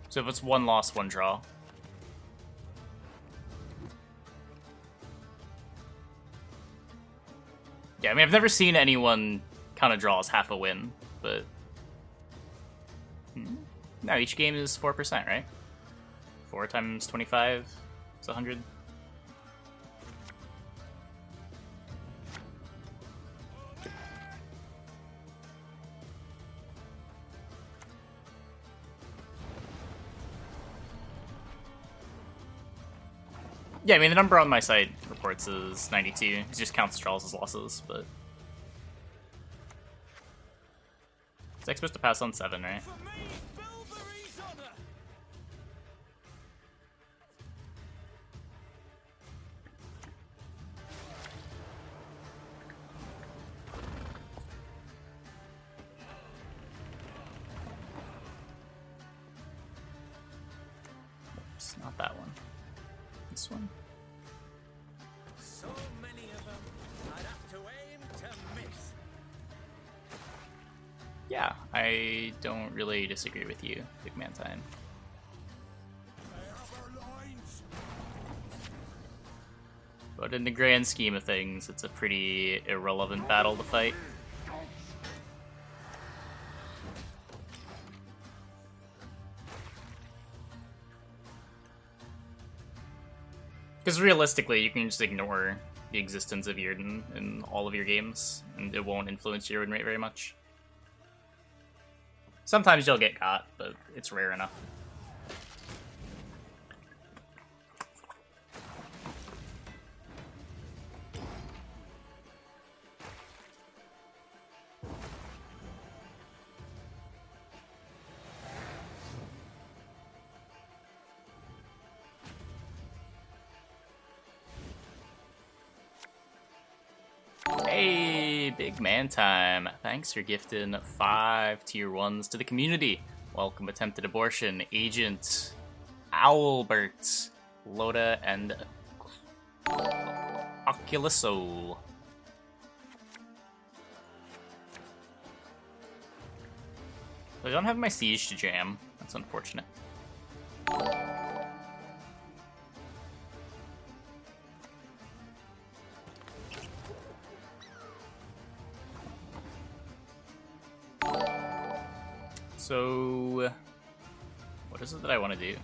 So if it's one loss, one draw. Yeah, I mean, I've never seen anyone kind of draw as half a win, but... No, each game is 4%, right? 4 times 25 is 100. Yeah, I mean, the number on my site reports is 92. It just counts draws as losses, but... Is X supposed to pass on 7, right? Oops, not that one. This one. So many of them, I'd have to aim to miss. Yeah, I don't really disagree with you, Big Man Time. But in the grand scheme of things, it's a pretty irrelevant battle to fight. Because realistically, you can just ignore the existence of Yrden in all of your games, and it won't influence your win rate very much. Sometimes you'll get caught, but it's rare enough. Hey, Big Man Time. Thanks for gifting 5 tier 1s to the community. Welcome Attempted Abortion, Agent, Owlbert, Loda, and Oculuso. I don't have my siege to jam. That's unfortunate. So, what is it that I want to do?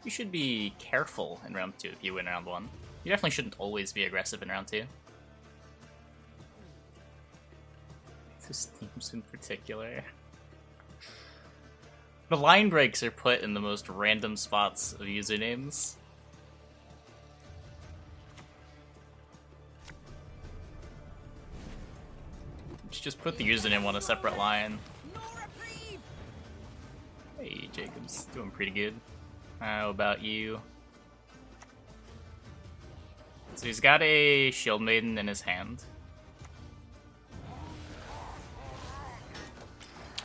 You should be careful in round 2 if you win round 1. You definitely shouldn't always be aggressive in round 2. This teams in particular. The line breaks are put in the most random spots of usernames. Just put the username on a separate line. Hey, Jacob's doing pretty good. How about you? So he's got a Shield Maiden in his hand.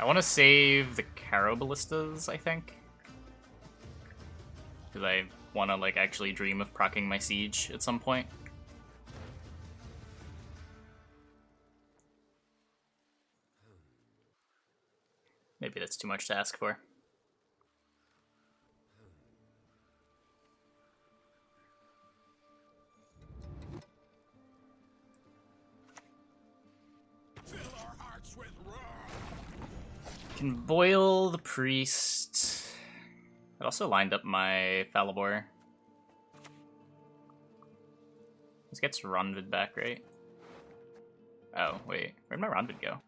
I want to save the Caro Ballistas, I think. Because I want to, like, actually dream of proccing my siege at some point. Maybe that's too much to ask for. Can boil the priest. It also lined up my Falibor. This gets Ronvid back, right? Oh, wait. Where'd my Ronvid go?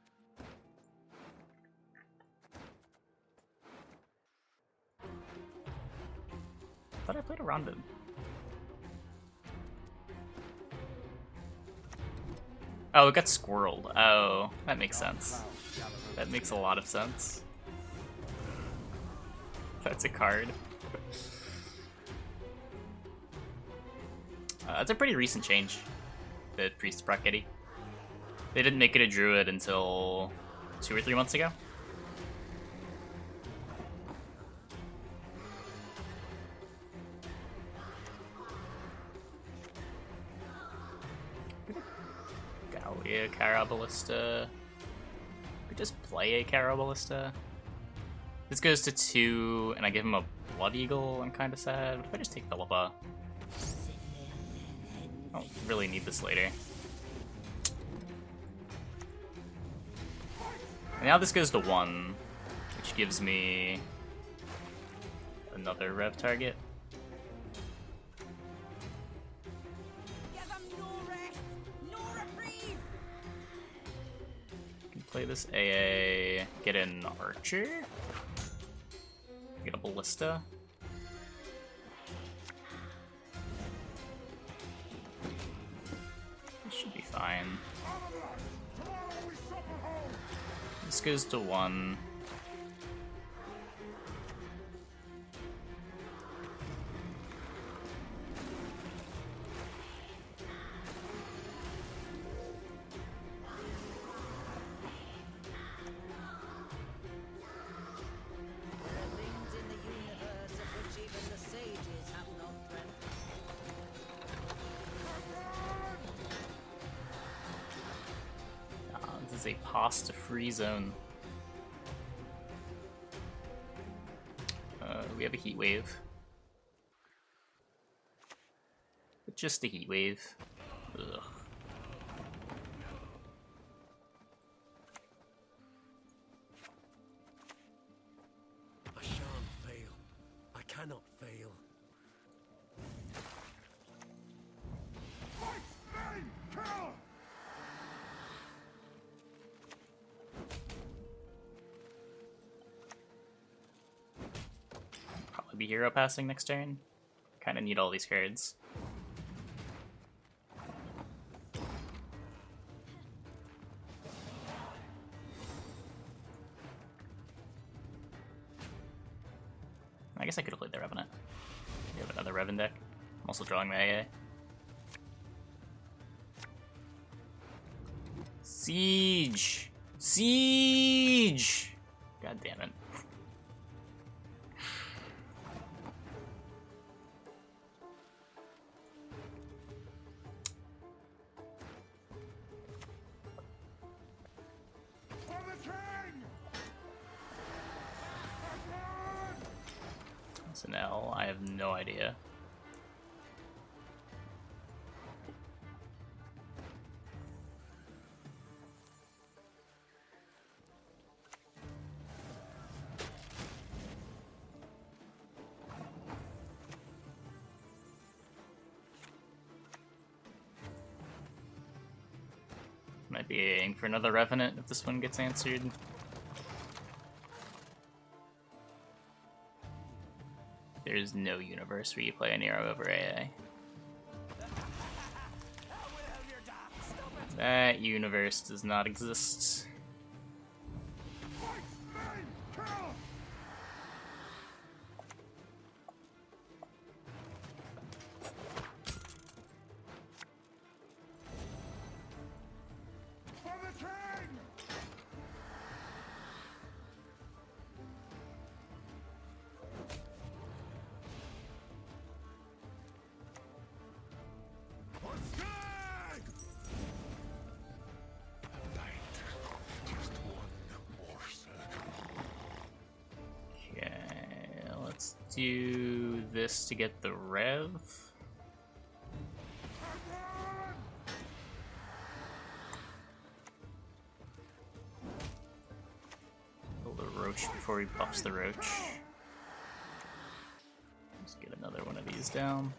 I thought I played a Ronvid. Oh, it got squirreled. Oh, that makes sense. That makes a lot of sense. That's a card. That's a pretty recent change, the Priest proc Eddie. They didn't make it a druid until 2 or 3 months ago. Probably a Caraballista. We just play a Caraballista. This goes to 2, and I give him a Blood Eagle. I'm kind of sad. What if I just take Philippa? I don't really need this later. And now this goes to 1, which gives me another Rev target. Can play this AA, get an Archer, get a Ballista. This should be fine. This goes to 1. This is a pasta free zone. We have a heat wave. But just a heat wave. Ugh. I shan't fail. I cannot fail. Probably be hero passing next turn. Kind of need all these cards. I guess I could have played the Revenant. We have another Revan deck. I'm also drawing the AA. Siege! Siege! God damn it. It's an L. I have no idea. Might be aiming for another Revenant if this one gets answered. There's no universe where you play an hero over AA. That universe does not exist. Do this to get the Rev. Kill the Roach before he buffs the Roach. Let's get another one of these down.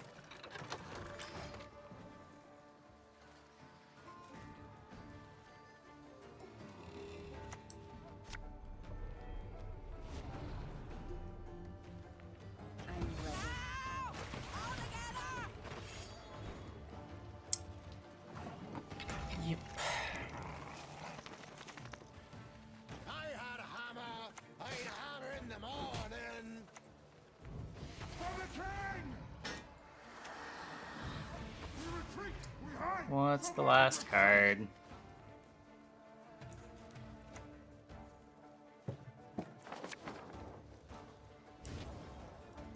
What's the last card?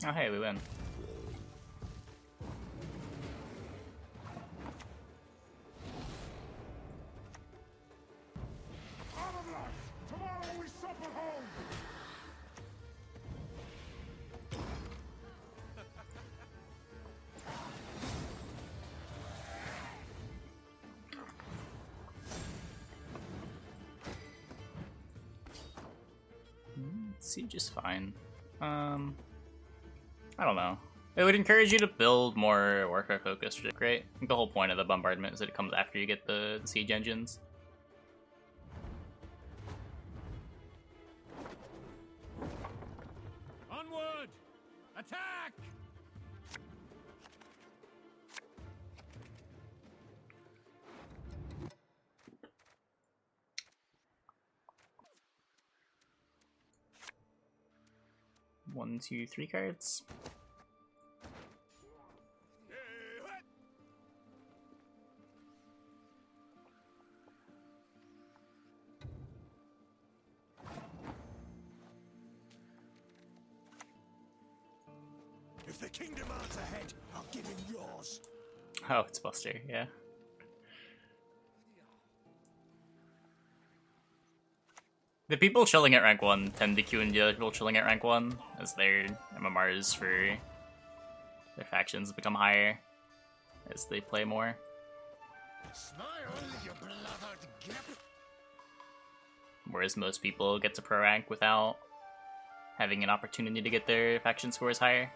Oh hey, we win. Siege is fine. I don't know. It would encourage you to build more warfare focused, right? I think the whole point of the bombardment is that it comes after you get the siege engines. Onward! Attack! One, two, three cards. If the king demands a head, I'll give him yours. Oh, it's Buster, yeah. The people chilling at rank 1 tend to queue in the other people chilling at rank 1 as their MMRs for their factions become higher as they play more. Smile, you blooded gip. Whereas most people get to pro rank without having an opportunity to get their faction scores higher.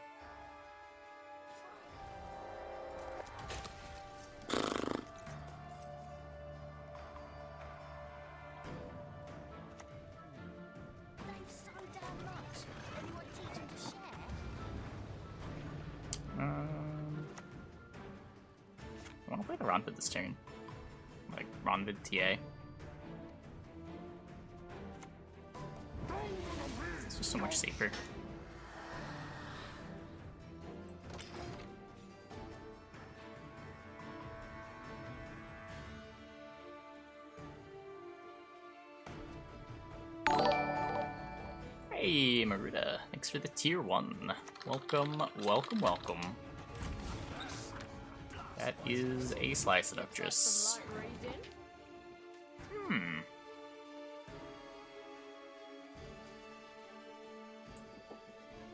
I want to play the Ronvid this turn. Like, Ronvid TA. It's just so much safer. Hey, Maruda. Thanks for the tier 1. Welcome, welcome, welcome. That is a Slice Seductress.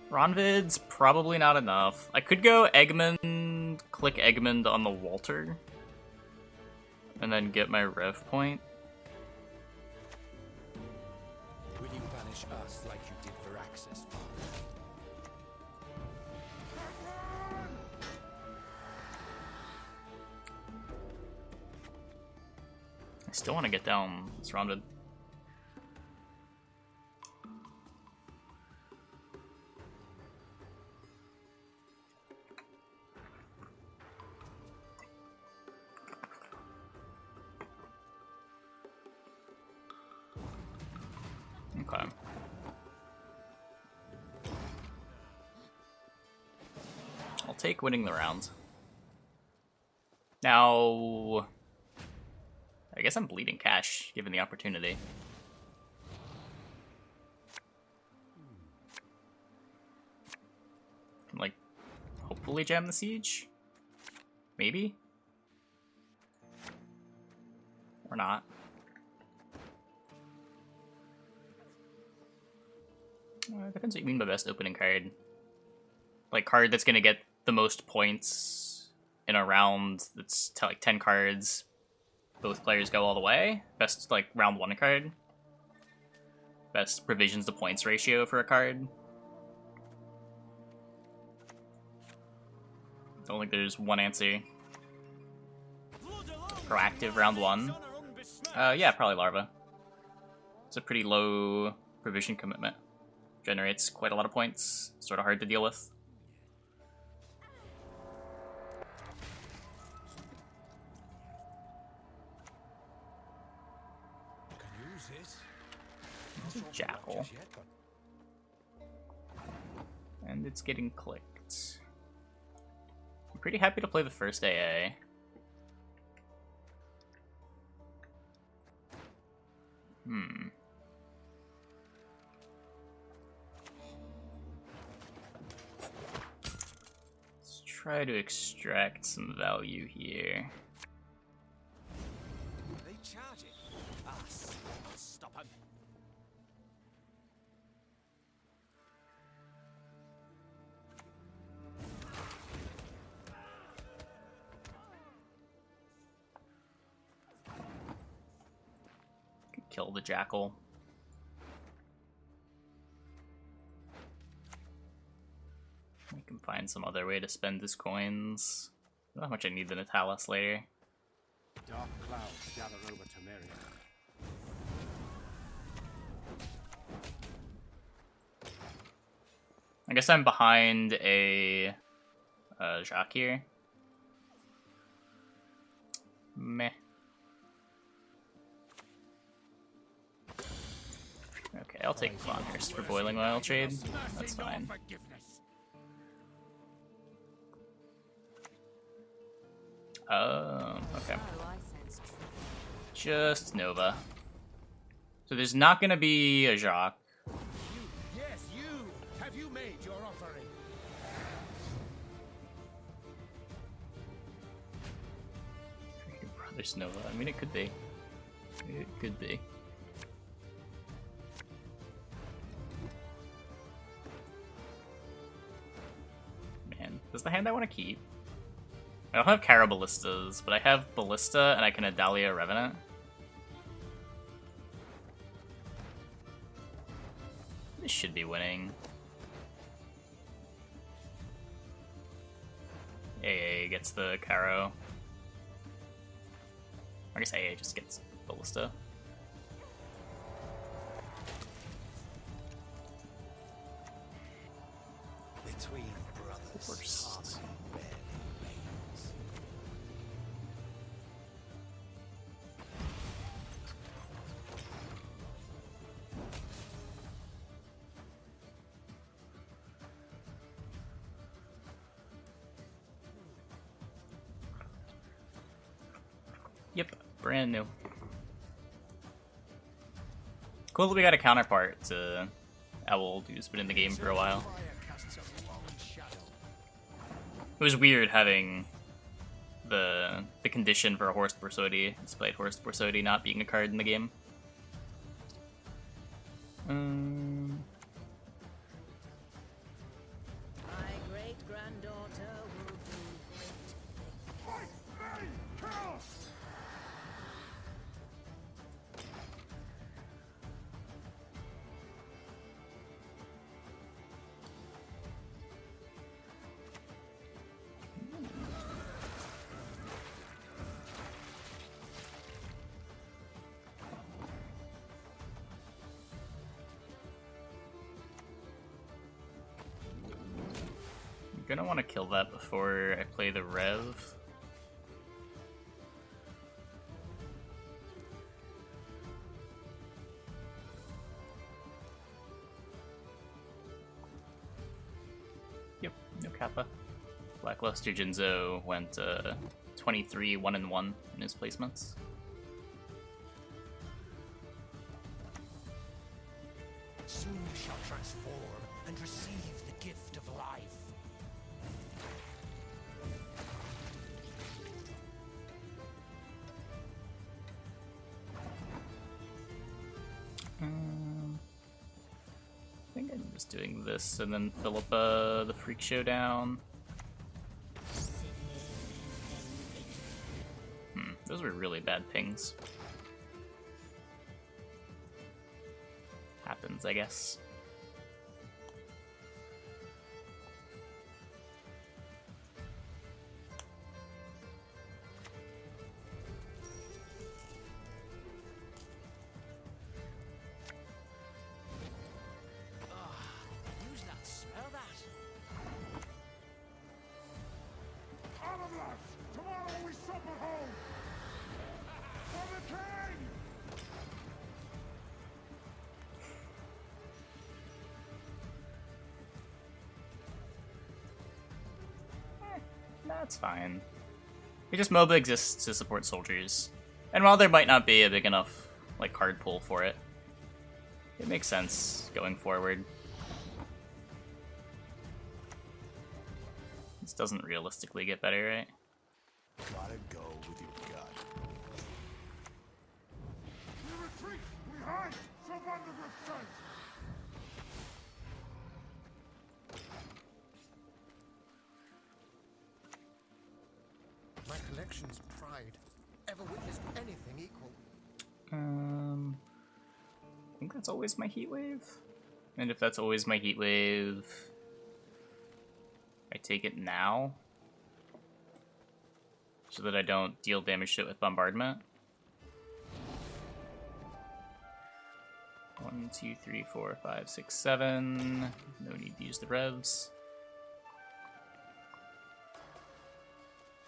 Ronvid's probably not enough. I could go Eggman, click Eggman on the Walter, and then get my rev point. Will you banish us like you did for access, Father? I still want to get down this Ronvid. Okay. I'll take winning the round. Now, I guess I'm bleeding cash, given the opportunity. Can, like, hopefully jam the siege? Maybe? Or not. Depends what you mean by best opening card. Like, card that's gonna get the most points in a round that's like 10 cards. Both players go all the way. Best, like, round 1 card. Best provisions to points ratio for a card. I don't think there's one answer. Proactive round 1. Yeah, probably Larva. It's a pretty low provision commitment. Generates quite a lot of points. Sort of hard to deal with. There's a Jackal. And it's getting clicked. I'm pretty happy to play the first AA. Let's try to extract some value here. They charge it. Us. I'll stop him. Kill the Jackal. find some other way to spend his coins. I don't know how much I need the Natalis later. Dark clouds gather over Temeria. I guess I'm behind a Jacques here. Meh. Okay, I'll take Clonhurst for boiling oil trade. That's fine. Oh, okay. Just Nova. So there's not gonna be a Jacques. Yes, you! Have you made your offering? Brothers Nova. I mean, it could be. It could be. Man, does the hand I want to keep? I don't have Caraballistas, but I have Ballista and I can Adalia Revenant. This should be winning. AA gets the Caro. I guess AA just gets Ballista. Between brothers, Worst. harmony rarely reigns. Yep, brand new. Cool that we got a counterpart to Owl, who's been in the game for a while. It was weird having the condition for a Horst Borsodi, despite Horst Borsodi not being a card in the game. My great-granddaughter will do great I'm gonna want to kill that before I play the Rev. Yep, no Kappa. Blackluster Jinzo went 23 1-1 in his placements. Soon we shall transform and receive the gift of life. I think I'm just doing this and then Philippa the Freak Showdown. Those were really bad pings. Happens, I guess. Use that, smell that. Tomorrow we supper home! For the king! That's fine. It just MOBA exists to support soldiers. And while there might not be a big enough like card pool for it, it makes sense going forward. This doesn't realistically get better, right? Gotta go with your gut. We retreat! We hide! Surrender the strength! My collection's pride. Ever witnessed anything equal? I think that's always my heat wave. And if that's always my heat wave, I take it now, so that I don't deal damage to it with bombardment. 1, 2, 3, 4, 5, 6, 7. No need to use the revs.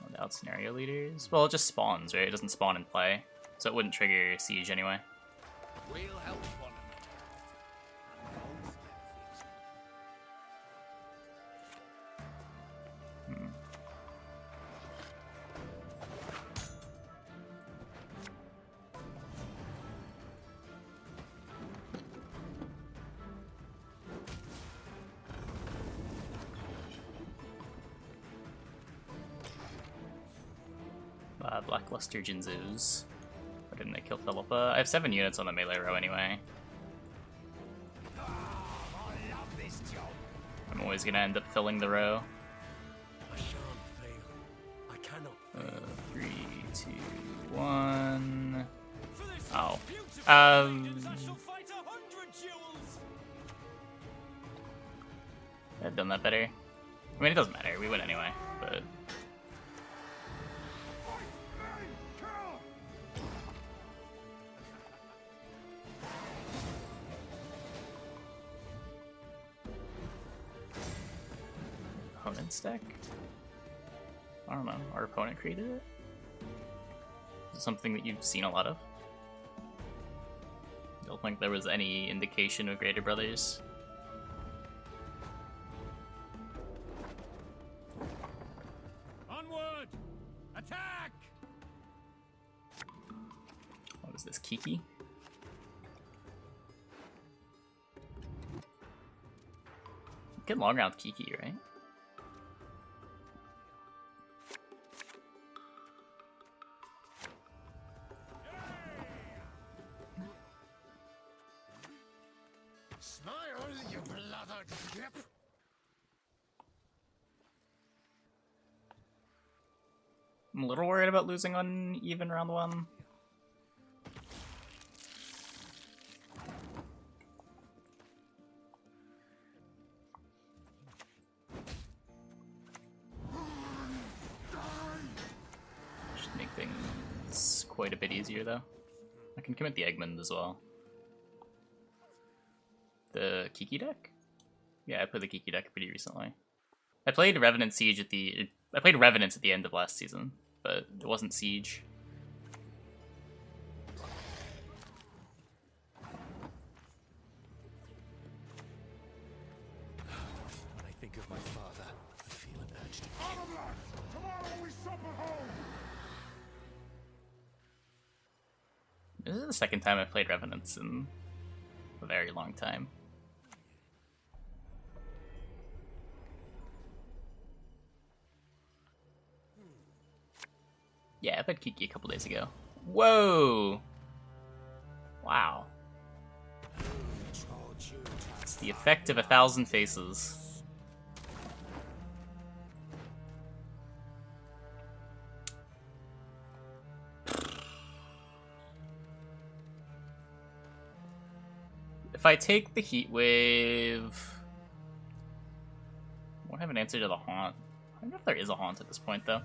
Without scenario leaders. Well, it just spawns, right? It doesn't spawn in play, so it wouldn't trigger siege anyway. We'll help one another. And both benefit. Blackluster Jinzus. Why didn't I kill Philippa? I have 7 units on the melee row anyway. I love this job. I'm always gonna end up filling the row. I shan't fail. I cannot. 3, 2, 1. For this Oh. beautiful maidens, I shall fight 100 duels. I've done that better. I mean, it doesn't matter. We win anyway, but... Opponent's deck? I don't know. Our opponent created it? Is it something that you've seen a lot of? I don't think there was any indication of Greater Brothers. Onward! Attack! What is this, Kiki? Get long round Kiki, right? Smile, you blooded ship! I'm a little worried about losing on even round 1. Should make things quite a bit easier though. I can commit the Eggman as well. The Kiki deck? Yeah, I played the Kiki deck pretty recently. I played Revenant Siege at the... I played Revenants at the end of last season, but it wasn't Siege. When I think of my father, I feel an urge to Out of luck! Tomorrow we sup at home! This is the second time I've played Revenants in a very long time. Yeah, I played Kiki a couple days ago. Whoa! Wow. It's the effect of 1,000 faces. If I take the heat wave... I won't have an answer to the haunt. I don't know if there is a haunt at this point, though.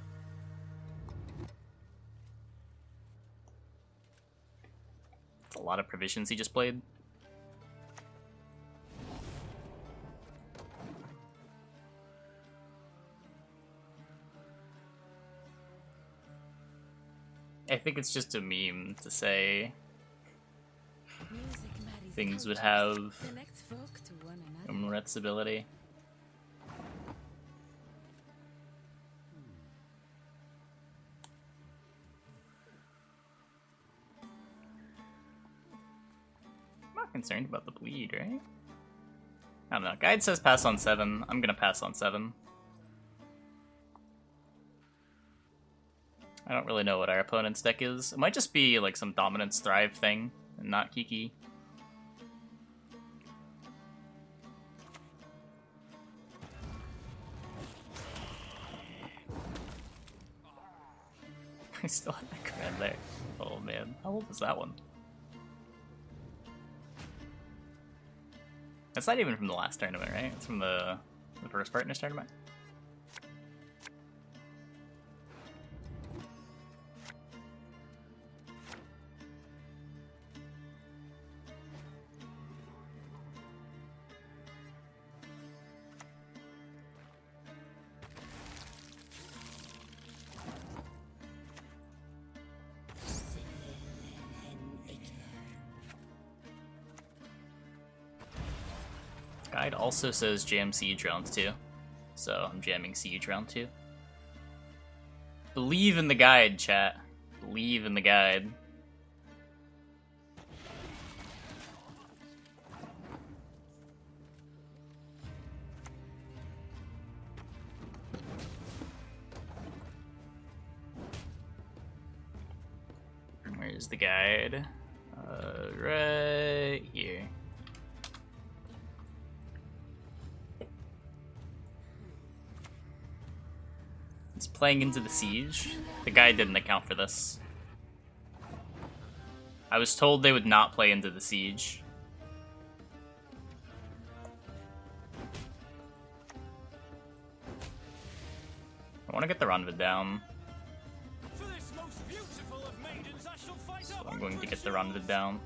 It's a lot of provisions he just played. I think it's just a meme to say things would have Umret's ability. I'm not concerned about the bleed, right? I don't know. Guide says pass on 7. I'm gonna pass on 7. I don't really know what our opponent's deck is. It might just be like some Dominance Thrive thing, and not Kiki. I still have that command there. Oh man, how old is that one? That's not even from the last tournament, right? It's from the first Partners tournament. Guide also says jam siege round 2, so I'm jamming siege round 2. Believe in the guide, chat. Believe in the guide. Where's the guide? Right here. It's playing into the siege. The guide didn't account for this. I was told they would not play into the siege. I want to get the Ronvid down. For this most beautiful of maidens, I shall fight So up. I'm going to get the Ronvid down.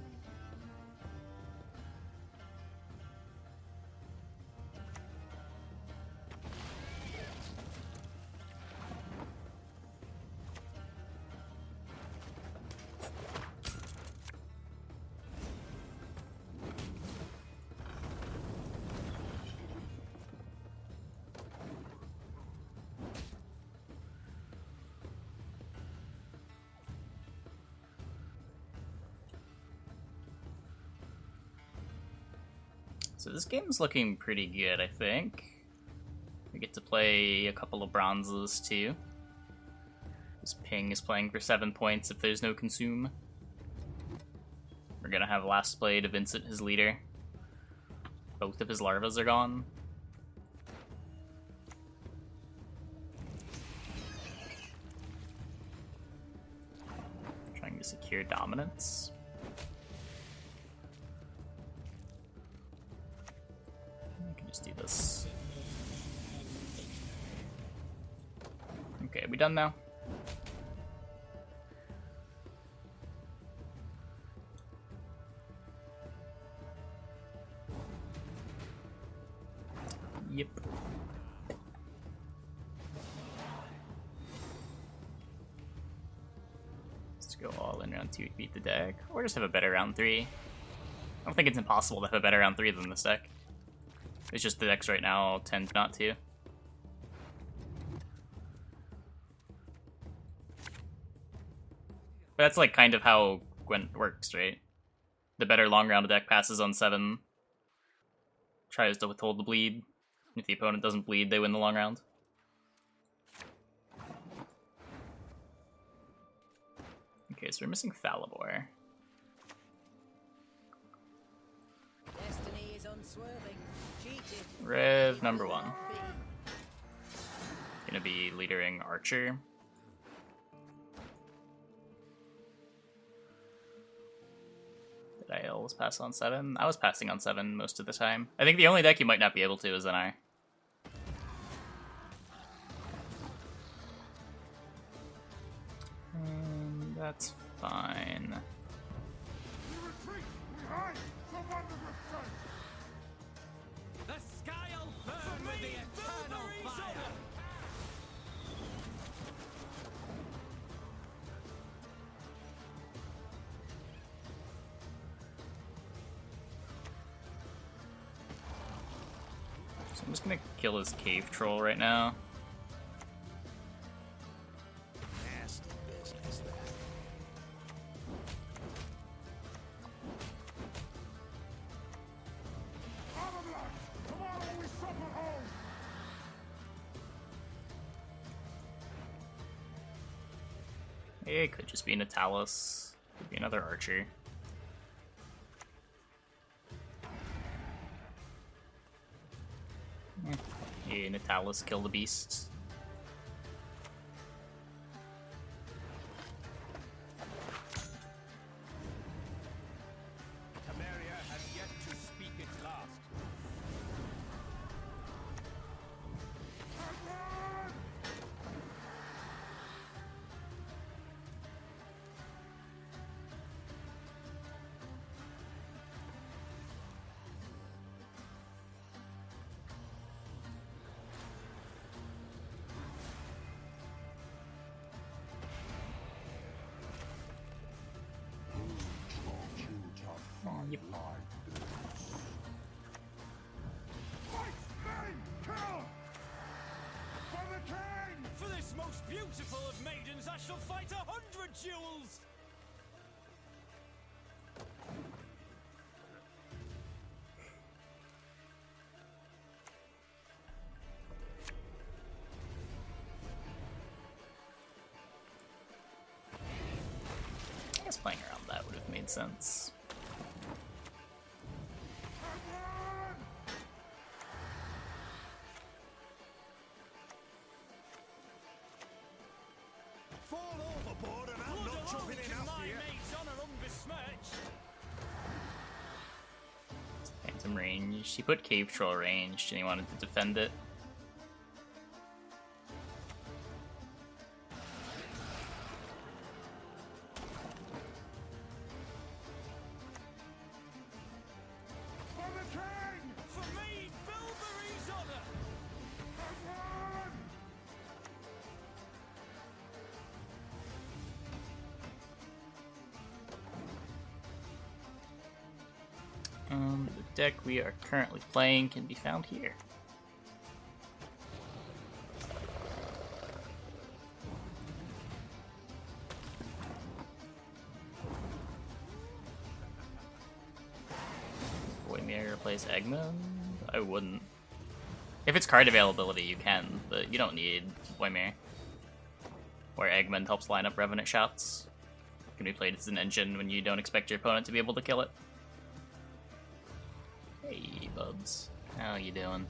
So this game's looking pretty good, I think. We get to play a couple of bronzes too. This ping is playing for 7 points if there's no consume. We're gonna have last play to Vincent, his leader. Both of his larvas are gone. Trying to secure dominance. I can just do this. Okay, are we done now? Yep. Let's go all in round 2 to beat the deck, or just have a better round 3. I don't think it's impossible to have a better round 3 than this deck. It's just the decks right now tend not to. But that's like kind of how Gwent works, right? The better long round deck passes on 7, tries to withhold the bleed. If the opponent doesn't bleed, they win the long round. Okay, so we're missing Falibor. Destiny is unswerving. Cheated. Rev number 1. Gonna be leadering Archer. Did I always pass on 7? I was passing on 7 most of the time. I think the only deck you might not be able to is NR. That's fine. We retreat! We hide! Someone to restraint! The sky'll burn with the eternal fire. So I'm just gonna kill his cave troll right now. Nasty business, that. Armor blood! Tomorrow we supper home! It could just be Natalis. Could be another Archer. Yeah, Natalis kill the beast. Temeria has yet to speak its last. Yep. most beautiful of maidens, I shall fight 100 duels! I guess playing around that would have made sense. Fall overboard and I'm Blood not alone jumping in can after my you. mate's honour unbesmirched. Phantom range. He put Cave Troll ranged and he wanted to defend it. For the king! For me, Bilberry's honour! The deck we are currently playing can be found here. Voidmere replace Eggman? I wouldn't. If it's card availability, you can, but you don't need Voidmere. Where Eggman helps line up Revenant shots. Can be played as an engine when you don't expect your opponent to be able to kill it. Hey, Bubs. How you doing?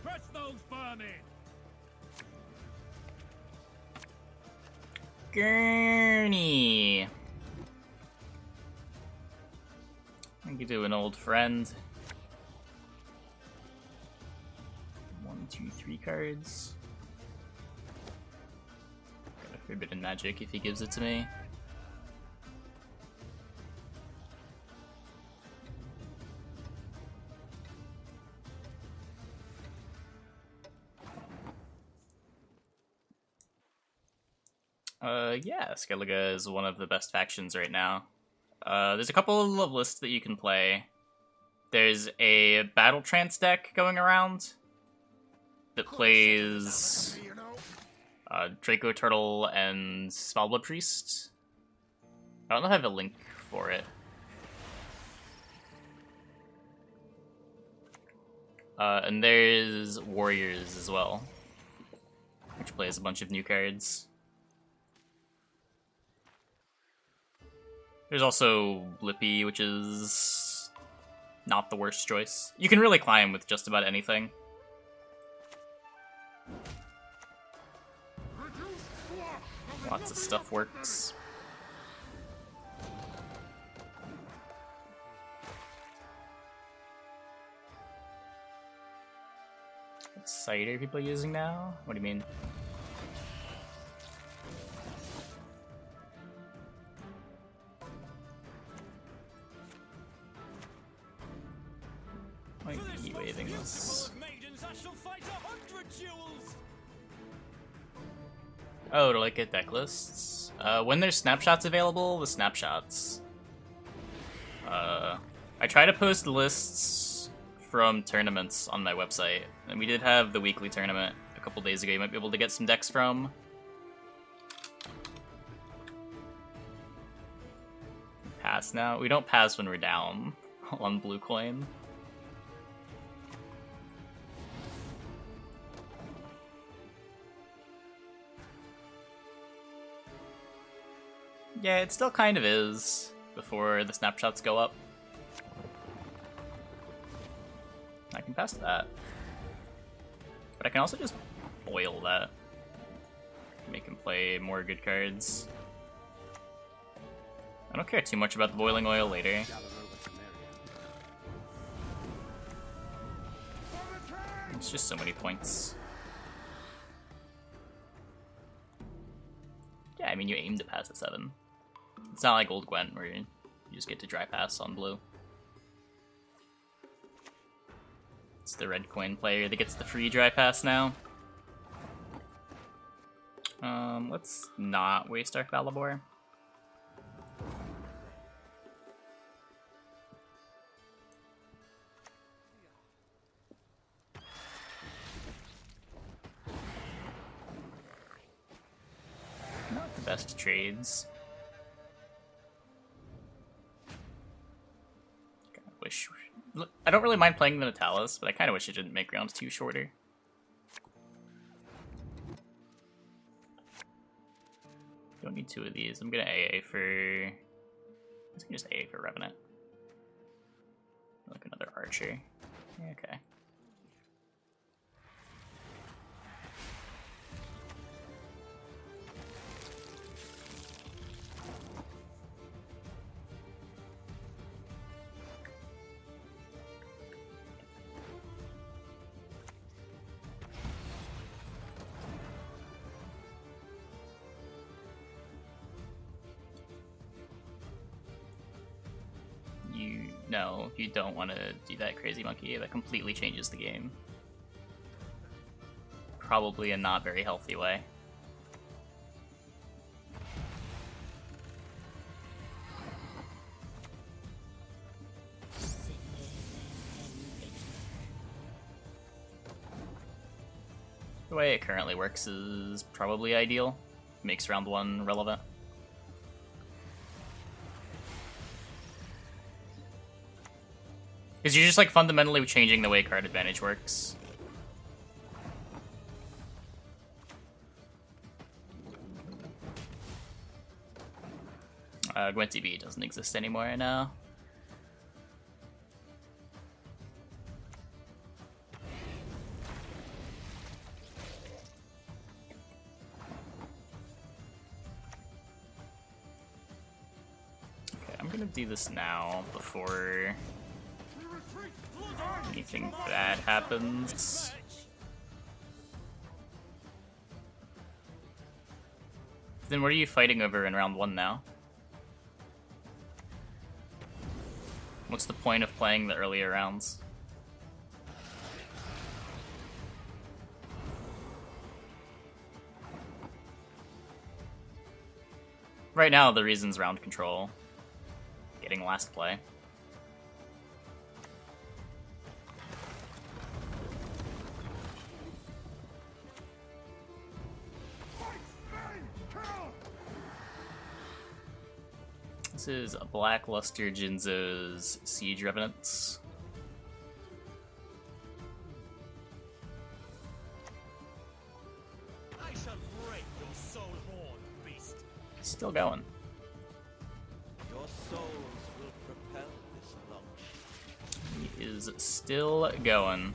Press those vermin! Gerni! Thank you to an old friend. 1, 2, 3 cards. Got a Forbidden Magic if he gives it to me. Yeah, Skellige is one of the best factions right now. There's a couple of lists that you can play. There's a Battle Trance deck going around that plays Draco Turtle and Spellblood Priest. I don't know if I have a link for it. And there's Warriors as well, which plays a bunch of new cards. There's also Lippy, which is not the worst choice. You can really climb with just about anything. Lots of stuff works. What site are people using now? What do you mean? Might be waving this. Maidens, I shall fight 100 duels! Oh, to like get deck lists. When there's snapshots available, the snapshots. I try to post lists from tournaments on my website, and we did have the weekly tournament a couple days ago. You might be able to get some decks from. Pass now. We don't pass when we're down on blue coin. Yeah, it still kind of is before the snapshots go up. I can pass that. But I can also just boil that. Make him play more good cards. I don't care too much about the boiling oil later. It's just so many points. Yeah, I mean, you aim to pass at 7. It's not like old Gwent where you just get to dry pass on blue. It's the red coin player that gets the free dry pass now. Let's not waste our Valibor. best trades. Wish. I don't really mind playing the Natalis, but I kind of wish it didn't make rounds 2 shorter. Don't need 2 of these. I'm gonna AA for... I can just AA for Revenant. Like another Archer. Okay. No, you don't want to do that, Crazy Monkey. That completely changes the game. Probably a not very healthy way. The way it currently works is probably ideal. Makes round 1 relevant. Because you're just like fundamentally changing the way card advantage works. Gwent DB doesn't exist anymore, I know. Okay, I'm gonna do this now before anything bad happens. Then what are you fighting over in round 1 now? What's the point of playing the earlier rounds? Right now, the reason's round control. Getting last play. This is Blackluster Jinzo's Siege Revenants. I shall break your soul horn, beast. Still going. Your souls will propel this launch. He is still going.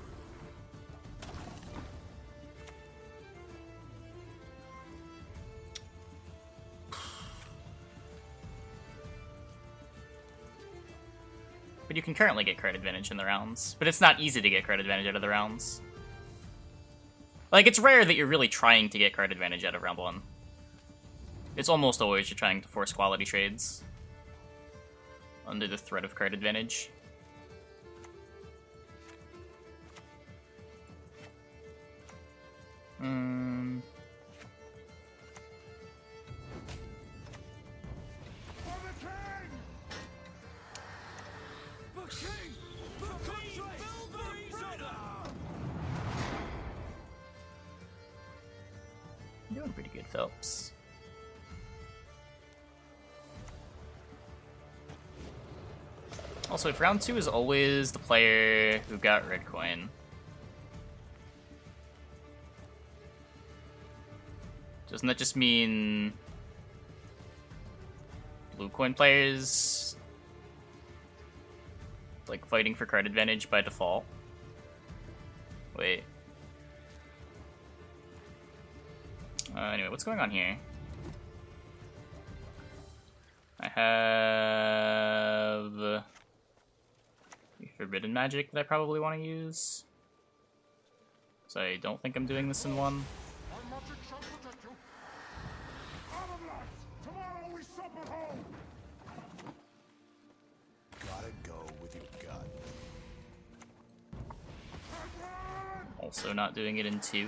But you can currently get card advantage in the rounds. But it's not easy to get card advantage out of the rounds. Like, it's rare that you're really trying to get card advantage out of round 1. It's almost always you're trying to force quality trades under the threat of card advantage. Doing pretty good, Phelps. Also, if round 2 is always the player who got red coin, doesn't that just mean blue coin players like fighting for card advantage by default? Wait. Anyway, what's going on here? I have the forbidden magic that I probably want to use. So I don't think I'm doing this in 1. My magic shall protect you. Armor blast! Tomorrow we sup at home! Gotta go with your gut. Also not doing it in 2.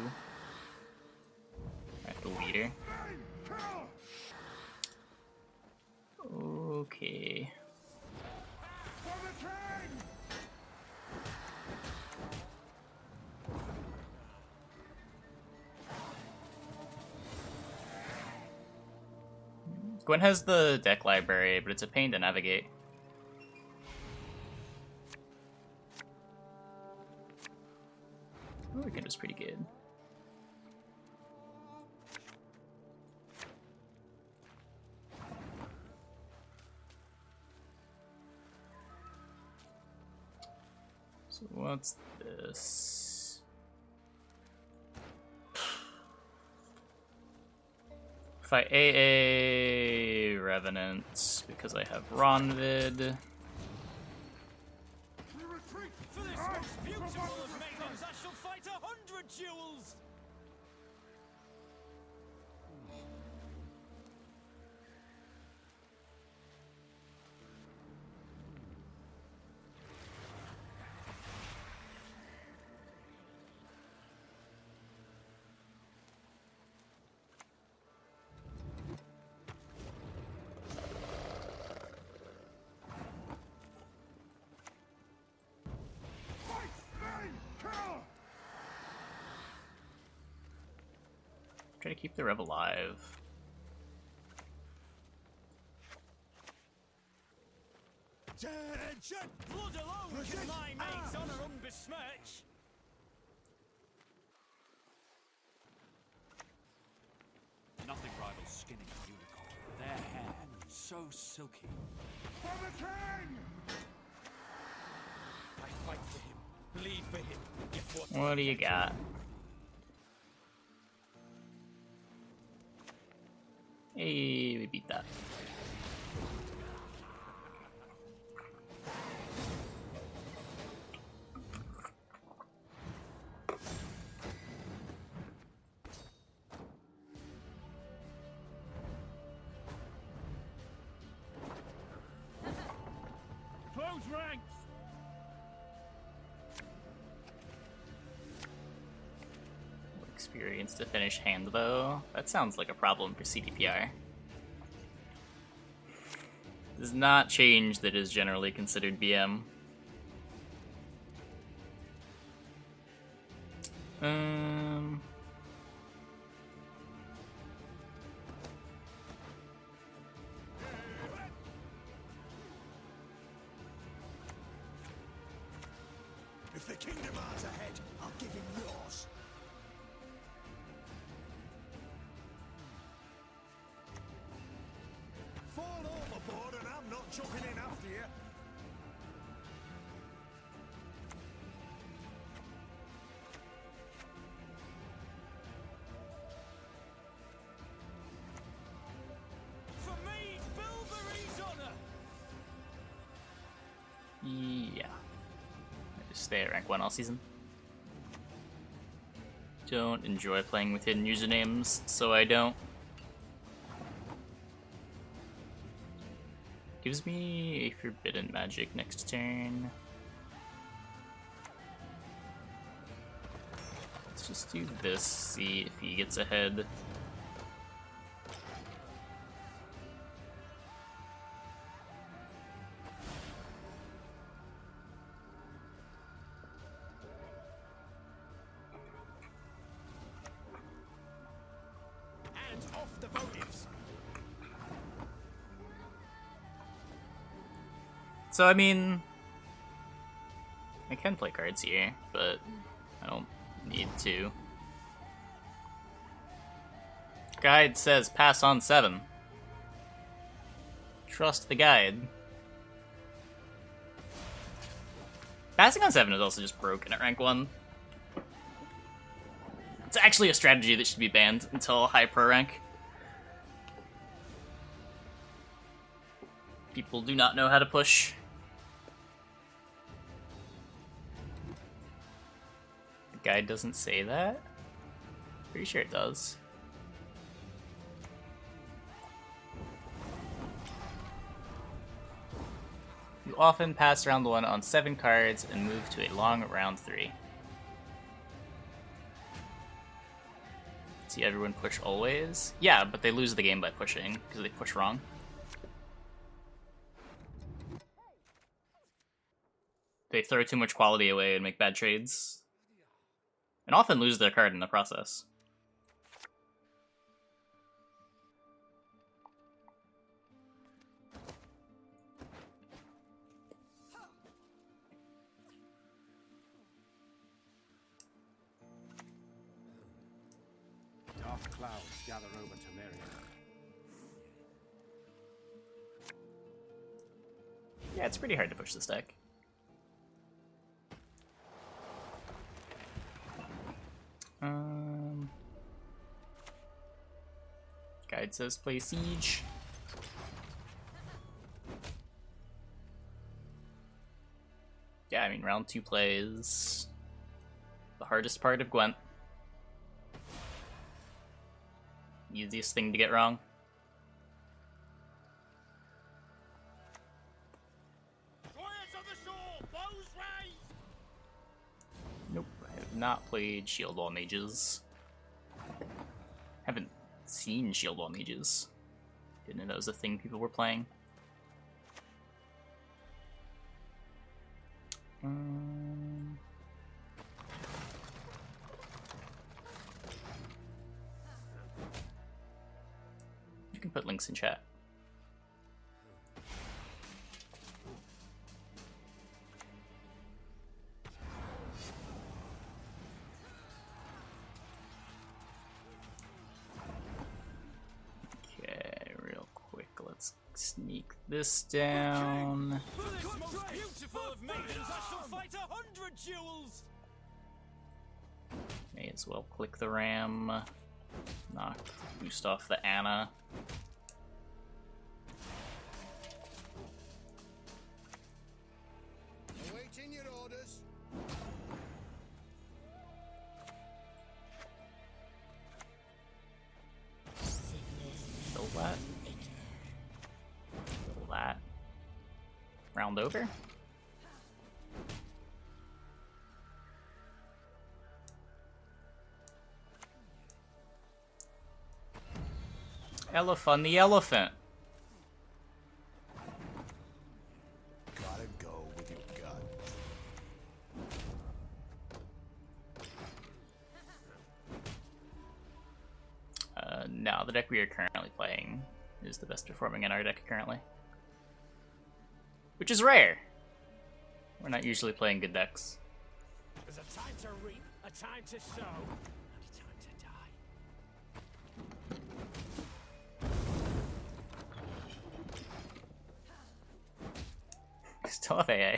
At the leader. Okay. For the king! Gwent has the deck library, but it's a pain to navigate. Oh, weekend was pretty good. So what's this? Fight AA Revenants because I have Ronvid. We retreat! For this most beautiful of maidens, I shall fight 100 duels! Fight! Aim! Kill! Try to keep the Rev alive. Attention! Blood alone can my mate's honour unbesmirch! Nothing rivals skinning a unicorn. Their hair, so silky. For the king! I fight for him, bleed for him, yet what? What do you got? Hey, we beat that. Close ranks! Experience to finish hand though. That sounds like a problem for CDPR. Does not change that is generally considered BM. If the kingdom arms ahead, I'll give him yours. Fall overboard and I'm not jumping in after you. For me, Bilberry's honour! Yeah. I just stay at rank 1 all season. Don't enjoy playing with hidden usernames, so I don't. Gives me a forbidden magic next turn. Let's just do this, see if he gets ahead. Hands off the votives. So, I mean, I can play cards here, but I don't need to. Guide says pass on 7. Trust the guide. Passing on 7 is also just broken at rank 1. It's actually a strategy that should be banned until high pro rank. People do not know how to push. The guide doesn't say that? Pretty sure it does. You often pass round 1 on 7 cards and move to a long round 3. See everyone push always? Yeah, but they lose the game by pushing, because they push wrong. They throw too much quality away and make bad trades. And often lose their card in the process. Dark clouds gather over Temeria. Yeah, it's pretty hard to push this deck. Guide says play Siege. Yeah, I mean, round 2 play is the hardest part of Gwent. Easiest thing to get wrong. Nope, I have not played Shield Wall Mages. Haven't seen Shield Wall Mages. Didn't know that was a thing people were playing. You can put links in chat. Okay, real quick, let's sneak this down. For this most beautiful of maidens, I shall fight 100 duels! May as well click the ram. Knock, boost off the Anna. Awaiting your orders. Kill that. Kill that. Round over. Elephant the elephant. Gotta go with your gut. No, the deck we are currently playing is the best performing in our deck currently. Which is rare. We're not usually playing good decks. There's a time to reap, a time to sow, and a time to die. Still have AA.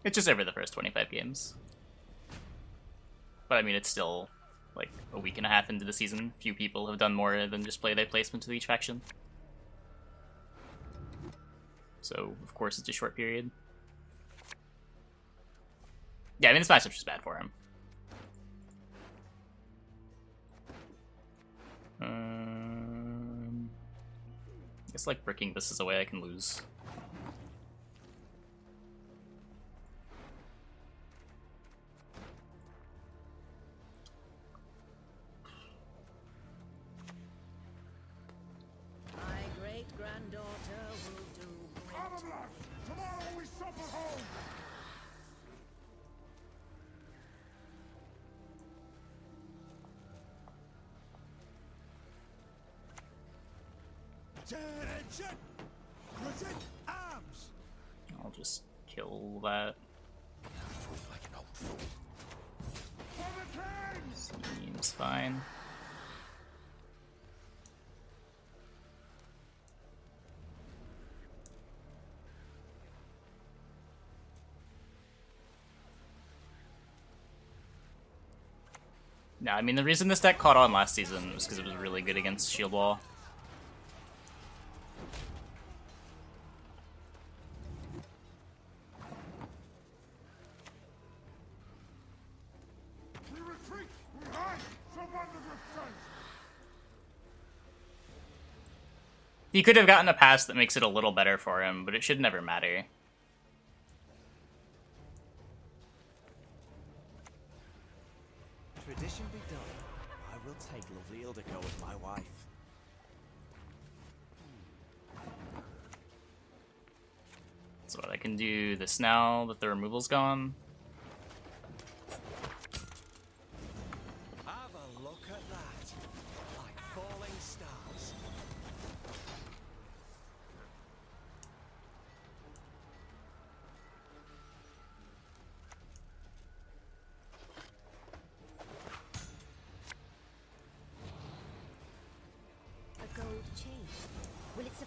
It's just over the first 25 games. But I mean, it's still like a week and a half into the season. Few people have done more than just play their placement to each faction. So, of course, it's a short period. Yeah, I mean, this matchup's just bad for him. I guess, like, bricking this is a way I can lose. My great-granddaughter will do Armor great. blast! Tomorrow we supper home! Attention! Present arms! I'll just kill that. Fool like an old fool. For the king! Seems fine. No, I mean, the reason this deck caught on last season was because it was really good against Shield Wall. We retreat! We hide! Surrender with strength! He could have gotten a pass that makes it a little better for him, but it should never matter. Tradition be done. I will take lovely Ildiko as my wife. So I can do this now that the removal's gone. Have a look at that. Like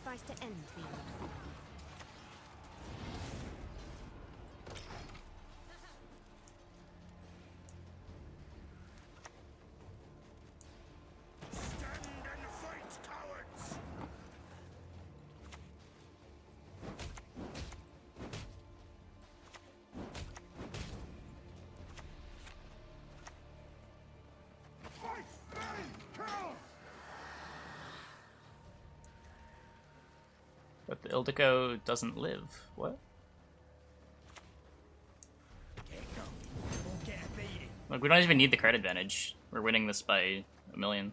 sacrifice to end the old fool. Stand and fight, cowards! Fight! Aim! Kill! But the Ildico doesn't live. What? Look, we don't even need the card advantage. We're winning this by a million.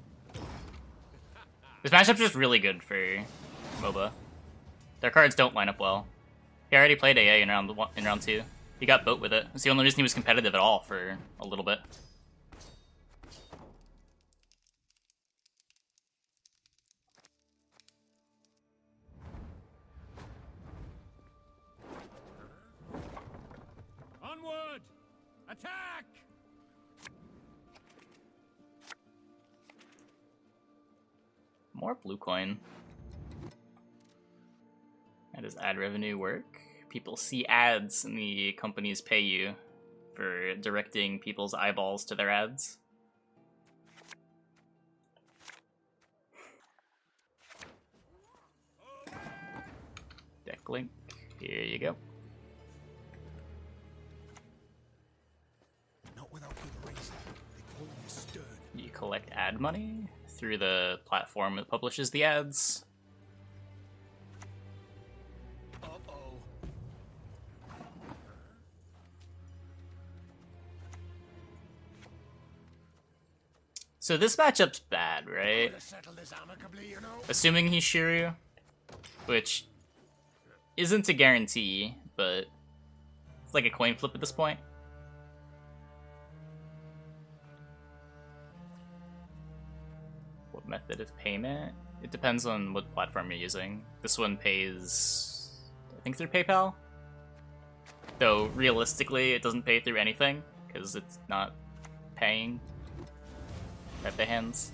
This matchup's just really good for MOBA. Their cards don't line up well. He already played AA in round 2. He got boat with it. It's the only reason he was competitive at all for a little bit. Onward! Attack! More blue coin. How does ad revenue work? People see ads and the companies pay you for directing people's eyeballs to their ads. Deck link. Here you go. Not without good reason. They call me stern. You collect ad money through the platform that publishes the ads. Uh-oh. So this matchup's bad, right? Let's settle this amicably, you know? Assuming he's Shiryu, which isn't a guarantee, but it's like a coin flip at this point. What method of payment? It depends on what platform you're using. This one pays, I think, through PayPal. Though realistically, it doesn't pay through anything because it's not paying at the hands.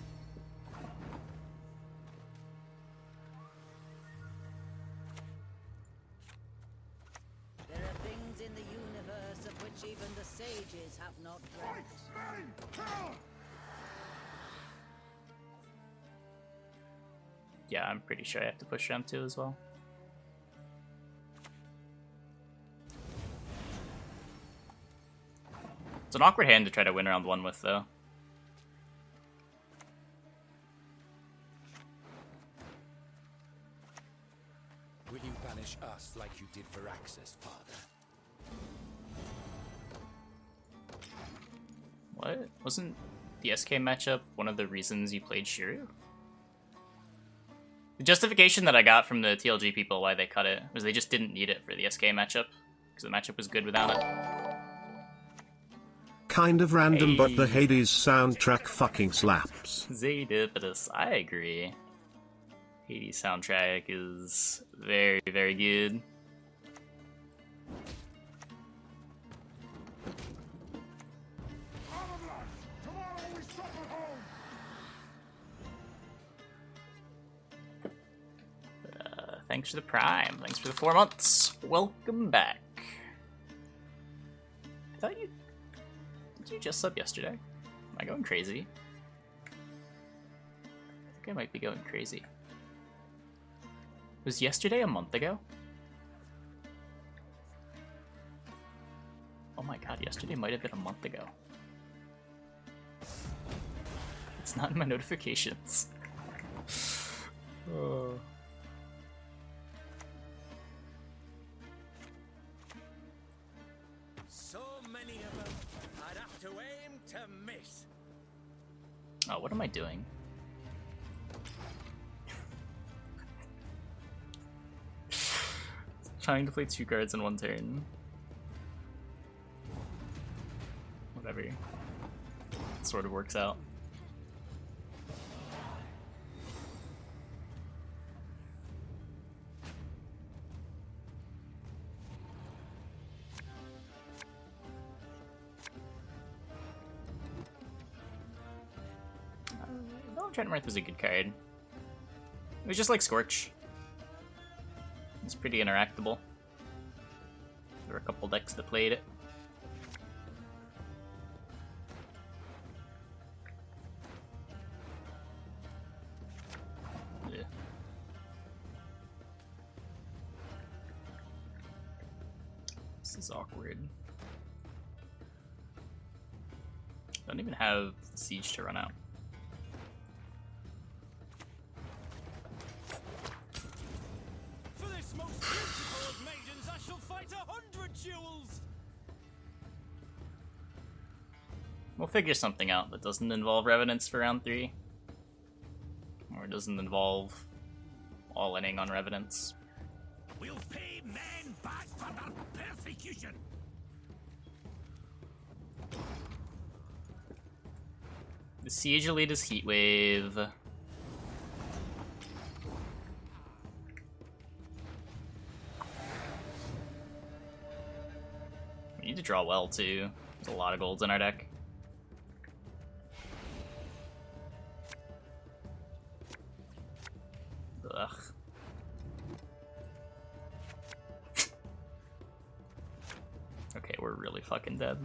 There are things in the universe of which even the sages have not dreamt. Aim! Kill! Yeah, I'm pretty sure I have to push round 2 as well. It's an awkward hand to try to win round 1 with, though. Will you banish us like you did for access, father? What? Wasn't the SK matchup one of the reasons you played Shiryu? The justification that I got from the TLG people why they cut it was they just didn't need it for the SK matchup, because the matchup was good without it. Kind of random, but the Hades soundtrack fucking slaps. Zedipidus, I agree. Hades soundtrack is very, very good. Armor blast! Tomorrow we sup at home! Thanks for the Prime. Thanks for the 4 months. Welcome back. I thought you... Did you just sub yesterday? Am I going crazy? I think I might be going crazy. Was yesterday a month ago? Oh my god, yesterday might have been a month ago. It's not in my notifications. Oh. So many of them, I'd have to aim to miss. Oh, what am I doing? Trying to play 2 cards in 1 turn. Whatever. It sort of works out. Trent Mirth was a good card. It was just like Scorch. It's pretty interactable. There were a couple decks that played it. Yeah. This is awkward. Don't even have siege to run out. For this most beautiful of maidens, I shall fight 100 duels! We'll figure something out that doesn't involve Revenants for round 3. Or doesn't involve all-inning on Revenants. We'll pay men back for their persecution. The Siege Elite is Heatwave. We need to draw well, too. There's a lot of golds in our deck. Ugh. Okay, we're really fucking dead.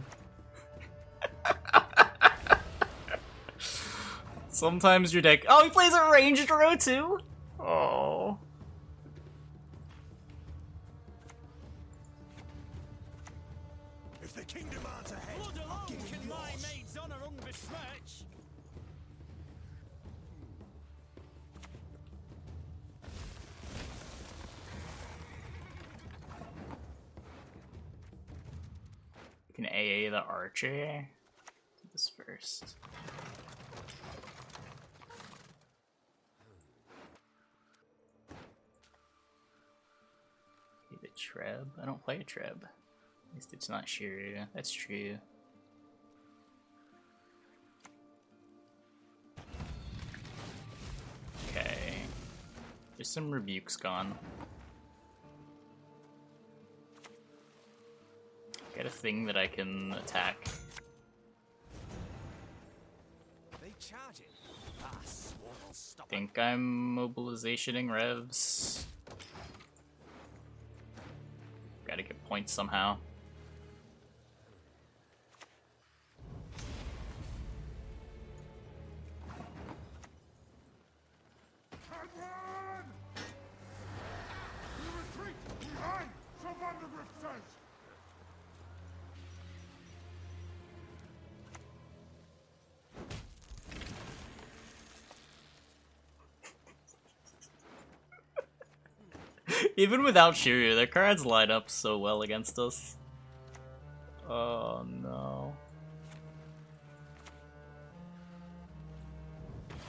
Sometimes your deck... Oh, he plays a ranged row too? Oh. If the king demands a head, Blood I'll alone give him can my yours. maid's honor unbesmirch. You can AA the archer. Do this first. Okay, the Treb. I don't play a Treb. At least it's not Shiryu. That's true. Okay. There's some rebukes gone. Get a thing that I can attack. They charge it. Ah, swore they'll stop it. Think I'm mobilizationing revs. Gotta get points somehow. Edward! You retreat behind, so Vandergrift says. Even without Shiryu, their cards line up so well against us. Oh no.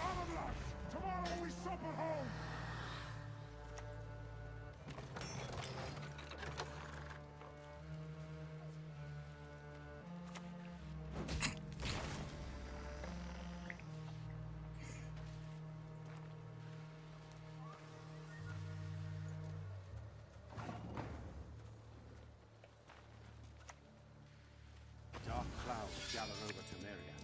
Armor lads, tomorrow we sup at home. Dark clouds gather over Temeria.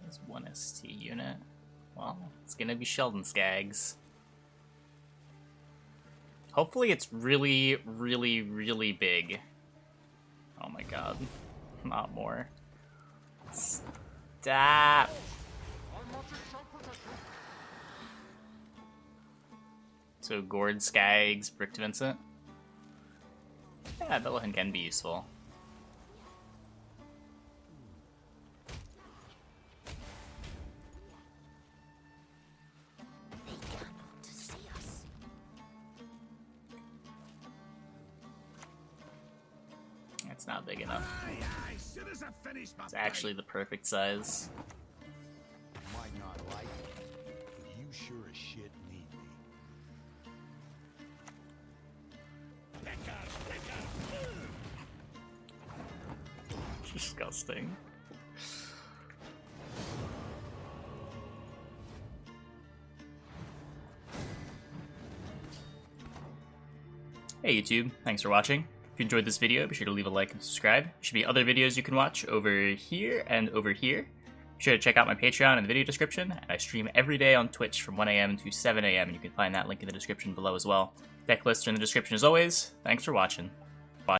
There's one ST unit. Well, it's gonna be Sheldon Skaggs. Hopefully it's really, really, really big. Oh my god. Not more. Stop! So Gord, Skaggs, Bricked Vincent. Yeah, Bellahan can be useful. It's not big enough. Aye, aye, soon as I finish my It's actually the perfect size. Might not like it, but you sure as shit need me. Disgusting. Hey YouTube, thanks for watching. If you enjoyed this video, be sure to leave a like and subscribe. There should be other videos you can watch over here and over here. Be sure to check out my Patreon in the video description, and I stream every day on Twitch from 1 a.m. to 7 a.m., and you can find that link in the description below as well. Deck lists are in the description as always. Thanks for watching.